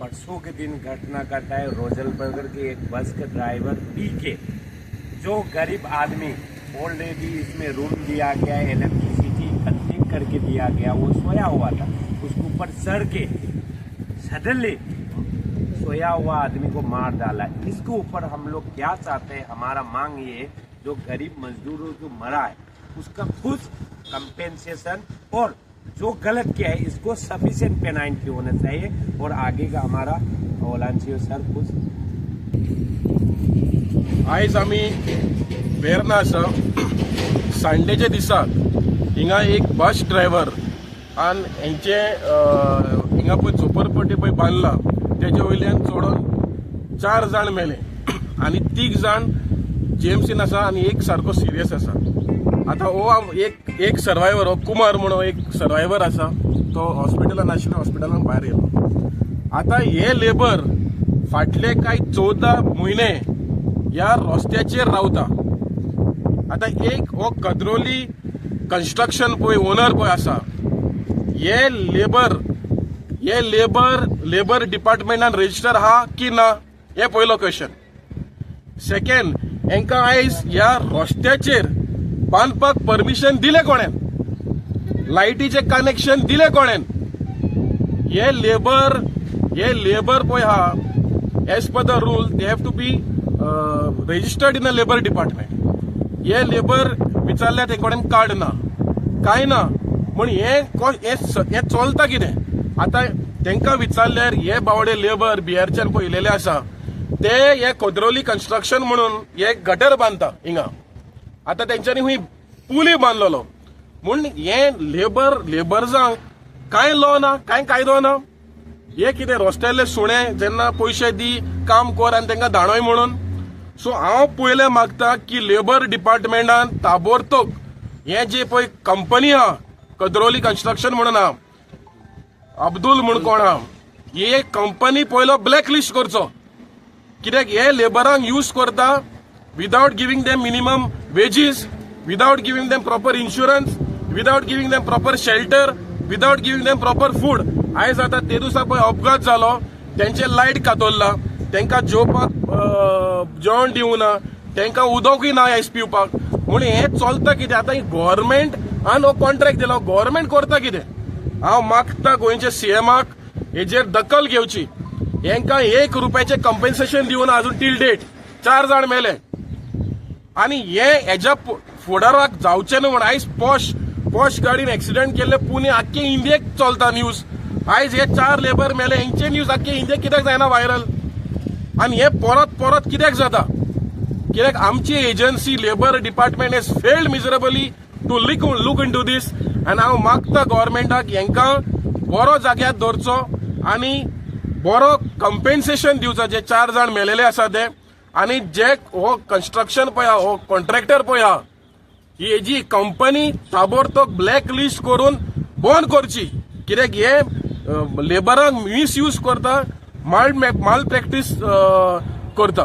परसों के दिन घटना करता है रोजलबर्गर के एक बस का ड्राइवर पी के, जो गरीब आदमी ऑलरेडी इसमें रूम दिया गया, इलेक्ट्रिसिटी कनेक्ट करके दिया गया, वो सोया हुआ था, उसके ऊपर सर के सडनली सोया हुआ आदमी को मार डाला। इसके ऊपर हम लोग क्या चाहते हैं, हमारा मांग ये है, जो गरीब मजदूरों को मरा है उसका कुछ कंपेंसेशन और जो गलत किया है इसको सफिशिएंट पेनाल्टी होना चाहिए। और आगे का हमारा ओलांची सर कुछ आयज आमी वेर्ना आसा संडेच्या दिसाक हिंगा एक बस ड्रायव्हर आनी हेंचे हिंगा पळय झोपडपट्टी पळय बांदला तेजे वयल्यान चोडून 4 जाण मेले आनी 3 जाण जेम्सीन आसा आनी एक सारको सिरियस आसा। आता हो एक सर्वायवर हो कुमार म्हणून एक सर्वायवर आसा, तो हॉस्पिटलान आशिल्लो, हॉस्पिटलान भायर गेलो। आता हे लेबर फाटले काही 14 महिने या रस्त्याचेर रावता। आता एक हो कद्रोली कन्स्ट्रक्शन पळय ओनर पळय आसा, हे लेबर डिपार्टमेंटान रजिस्टर हा की ना, हे पयलो क्वेश्चन। सेकंड, हेंका आयज ह्या रस्त्याचेर बांदपाक परमिशन दिले कोणेन, लायटीचे कनेक्शन दिले कोणेन? हे लेबर पळय हा, as per the rule they have to be registered in the labour department. हे लेबर विचारल्या ते कोणेन कार्ड ना, काय ना, म्हण हे चलता कितें? आता तांकां विचारल्यार हे बावडे लेबर बिहारच्यान पयलेले आसा, ते हे कोद्रोली कन्स्ट्रक्शन म्हणून हे गटर बांदता हिंगा। आता तेंच्यांनी हुंय पुली बांदलेलो म्हूण हे लेबर्जांक कांय लॉ ना, कांय कायदो ना। हे कितें रस्त्याले सुणे जेन्ना पयशे दी काम कर आनी तांकां धाडोय म्हणून। सो हांव पयलें मागता की लेबर डिपार्टमेंटान ताबडतोब हे जे पळय कंपनी आहा कद्रोली कन्स्ट्रक्शन म्हणून आहा, अब्दुल म्हूण कोण आहा, हे कंपनी पयलो ब्लॅकलिस्ट करचो, कित्याक हे लेबरांक यूज करता without giving them minimum wages, without giving them proper insurance, without giving them proper shelter, without giving them proper food. आयज आता ते दिसा पळय अपघात जालो, त्यांचे लायट कातरला, तांकां जेवपाक जेवण दिवना, तांकां उदकूय ना आयज पिवपाक। म्हूण हे चलता कितें? आता गव्हर्नमेंट आनी हो कॉन्ट्रॅक्ट दिलो, गव्हर्नमेंट करता कितें? हांव मागता गोंयच्या सीएमाक हेजेर दखल घेवची। हेंकां 1 रुपयाचे कंपेन्सेशन दिवन अजून टील डेट 4 जाण मेले आणि हेच्या फुडाराक जावचें न्हू म्हण आयज पॉश गाडीन एक्सिडेंट केल्ले पुणे आख्खे इंडियेक चलता न्यूज। आयज हे 4 लेबर मेले, हेंचे न्यूज आख्खे इंडियेक कित्याक जायना व्हायरल? आणि हे परत कित्याक जाता? कित्याक आमची agency labour department has failed miserably to look into this. आनी हांव मागता गव्हर्नमेंटाक हेंकां बरो जाग्यार दवरचो आनी बरो कंपेन्सेशन दिवचो जे 4 जाण मेलेले आसा ते। आणि जे हो कन्स्ट्रक्शन पळय हो कॉन्ट्रॅक्टर पळय हेजी कंपनी ताबडतोब ब्लॅक लिस्ट करून बंद करची, कित्याक हे लेबरांक मिसयूज करता, माल प्रॅक्टीस करता।